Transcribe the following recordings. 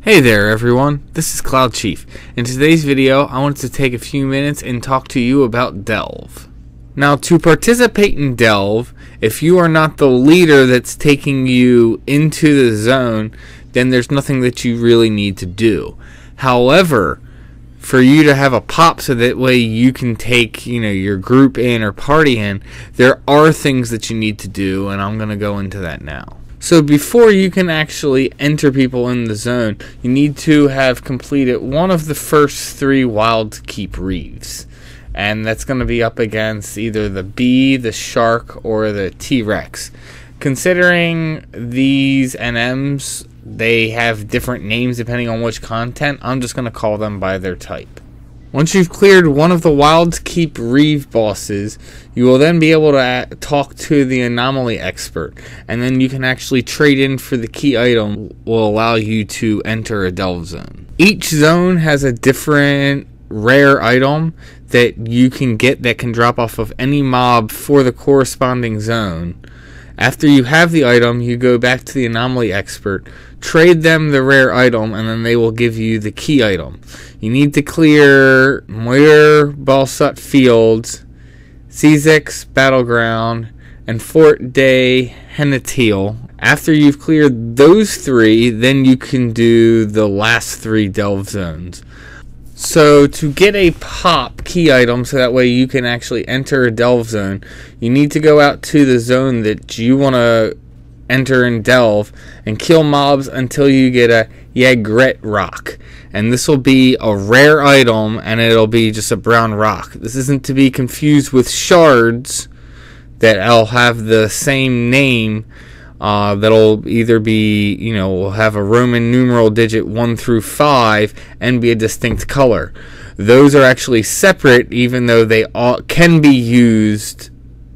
Hey there everyone, this is Cloud Chief. In today's video, I wanted to take a few minutes and talk to you about Delve. Now, to participate in Delve, if you are not the leader that's taking you into the zone, then there's nothing that you really need to do. However, for you to have a pop so that way you can take, your group in or party in, there are things that you need to do, and I'm going to go into that now. So before you can actually enter people in the zone, you need to have completed one of the first 3 wild keep reefs. And that's going to be up against either the bee, the shark, or the T-Rex. Considering these NMs, they have different names depending on which content, I'm just going to call them by their type. Once you've cleared one of the wild keep reef bosses, you will then be able to talk to the anomaly expert, and then you can actually trade in for the key item will allow you to enter a delve zone. Each zone has a different rare item that you can get that can drop off of any mob for the corresponding zone. After you have the item, you go back to the anomaly expert, trade them the rare item, and then they will give you the key item. You need to clear Moyer, Balsut Fields, Cezix Battleground, and Fort de Hennetil. After you've cleared those 3, then you can do the last 3 delve zones. So to get a pop key item so that way you can actually enter a delve zone, you need to go out to the zone that you want to enter and delve and kill mobs until you get a Yagret rock. And this will be a rare item, and it'll be just a brown rock. This isn't to be confused with shards that'll have the same name. That'll either be, will have a Roman numeral digit 1 through 5 and be a distinct color. Those are actually separate, even though they all can be used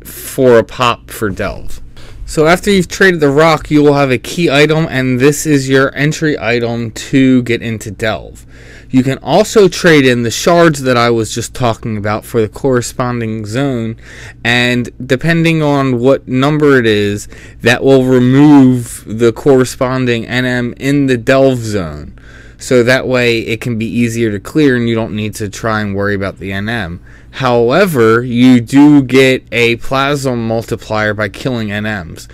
for a pop for delve. So after you've traded the rock, you will have a key item, and this is your entry item to get into delve. You can also trade in the shards that I was just talking about for the corresponding zone, and depending on what number it is, that will remove the corresponding NM in the delve zone. So that way it can be easier to clear and you don't need to try and worry about the NM. However, you do get a plasma multiplier by killing NMs.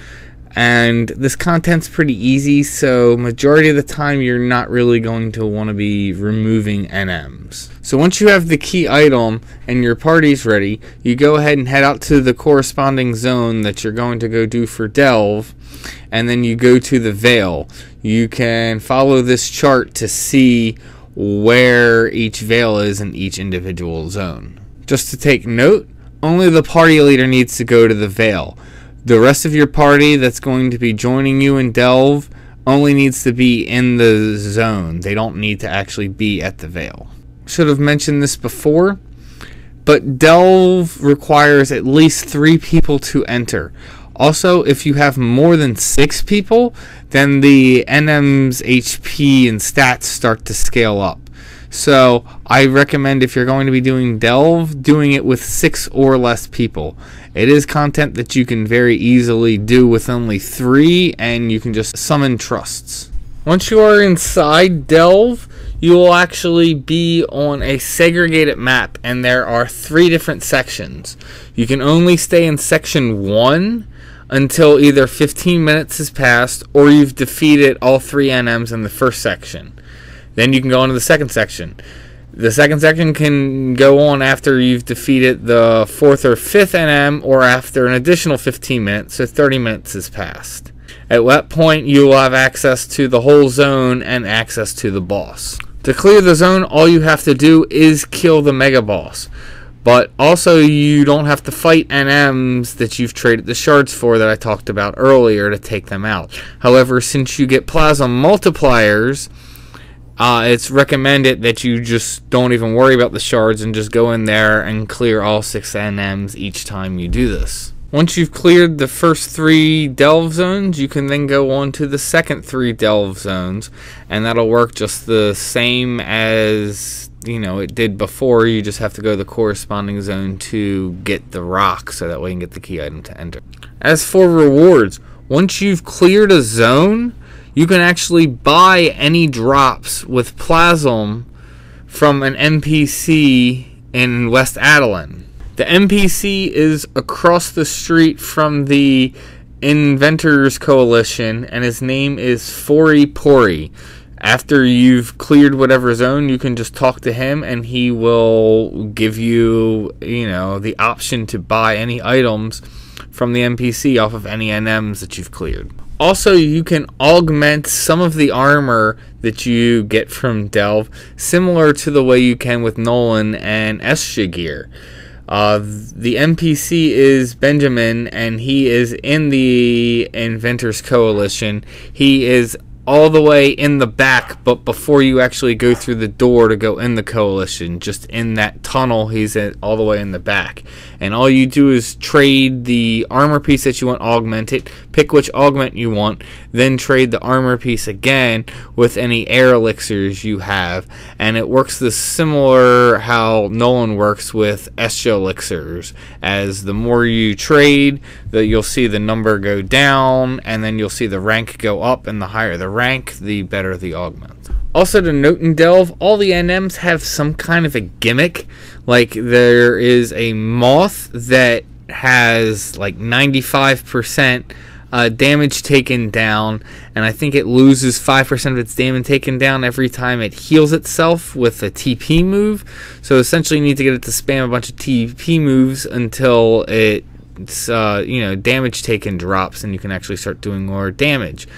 And this content's pretty easy, so majority of the time you're not really going to want to be removing NMs. So once you have the key item and your party's ready, you go ahead and head out to the corresponding zone that you're going to go do for delve, and then you go to the Veil. You can follow this chart to see where each Veil is in each individual zone. Just to take note, only the party leader needs to go to the Veil. The rest of your party that's going to be joining you in Delve only needs to be in the zone. They don't need to actually be at the Veil. Should have mentioned this before, but Delve requires at least 3 people to enter. Also, if you have more than 6 people, then the NM's HP and stats start to scale up. So I recommend, if you're going to be doing Delve, doing it with 6 or less people. It is content that you can very easily do with only 3, and you can just summon trusts. Once you are inside Delve, you will actually be on a segregated map, and there are 3 different sections. You can only stay in section 1 until either 15 minutes has passed or you've defeated all 3 NMs in the first section. Then you can go into the second section. The second section can go on after you've defeated the 4th or 5th NM, or after an additional 15 minutes, so 30 minutes has passed. At that point, you will have access to the whole zone and access to the boss. To clear the zone, all you have to do is kill the mega boss. But also, you don't have to fight NMs that you've traded the shards for that I talked about earlier to take them out. However, since you get plasma multipliers, it's recommended that you just don't even worry about the shards and just go in there and clear all 6 NMs each time you do this. Once you've cleared the first 3 delve zones, you can then go on to the second 3 delve zones, and that'll work just the same as it did before. You just have to go to the corresponding zone to get the rock, so that way you can get the key item to enter. As for rewards, once you've cleared a zone, you can actually buy any drops with Plasm from an NPC in West Adoulin. The NPC is across the street from the Inventors Coalition, and his name is Fori Pori. After you've cleared whatever zone, you can just talk to him, and he will give you, the option to buy any items from the NPC off of any NMs that you've cleared. Also, you can augment some of the armor that you get from Delve, similar to the way you can with Nolan and Escha gear. The NPC is Benjamin, and he is in the Inventors Coalition. He is all the way in the back, but before you actually go through the door to go in the Coalition, just in that tunnel, he's all the way in the back. And all you do is trade the armor piece that you want augmented, pick which augment you want, then trade the armor piece again with any air elixirs you have. And it works the similar how Nolan works with Escha elixirs. As the more you trade, you'll see the number go down, and then you'll see the rank go up, and the higher the rank, the better the augment. Also, to note in Delve, all the NMs have some kind of a gimmick. Like, there is a moth that has like 95% damage taken down, and I think it loses 5% of its damage taken down every time it heals itself with a TP move. So essentially you need to get it to spam a bunch of TP moves until its damage taken drops, and you can actually start doing more damage.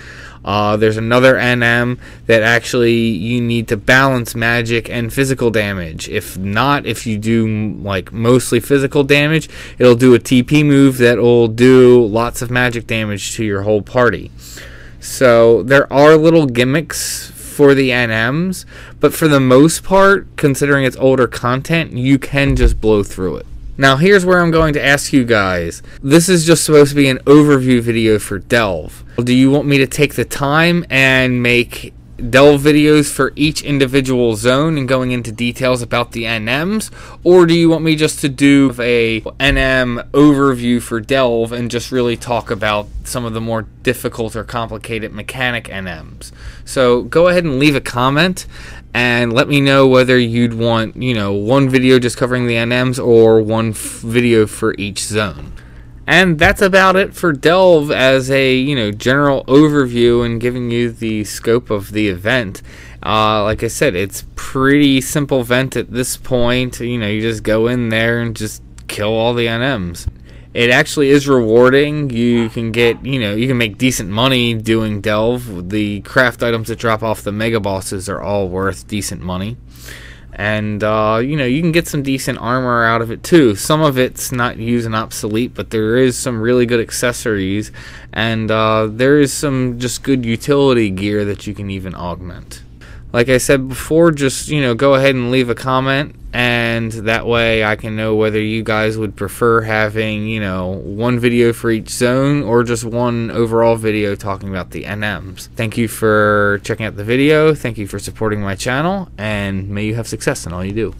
There's another NM that actually you need to balance magic and physical damage. If not, if you do like mostly physical damage, it'll do a TP move that will do lots of magic damage to your whole party. So there are little gimmicks for the NMs, but for the most part, considering it's older content, you can just blow through it. Now here's where I'm going to ask you guys. This is just supposed to be an overview video for Delve. Do you want me to take the time and make Delve videos for each individual zone and going into details about the NMs? Or do you want me just to do a NM overview for Delve and just really talk about some of the more difficult or complicated mechanic NMs? So go ahead and leave a comment and let me know whether you'd want, one video just covering the NMs or one video for each zone. And that's about it for Delve as a, general overview and giving you the scope of the event. Like I said, it's pretty simple event at this point. You just go in there and just kill all the NMs. It actually is rewarding. You can get, you can make decent money doing Delve. The craft items that drop off the mega bosses are all worth decent money. And, you can get some decent armor out of it too. Some of it's not used and obsolete, but there is some really good accessories. And there is some just good utility gear that you can even augment. Like I said before, just, go ahead and leave a comment, and that way I can know whether you guys would prefer having, one video for each zone or just one overall video talking about the NMs. Thank you for checking out the video. Thank you for supporting my channel, and may you have success in all you do.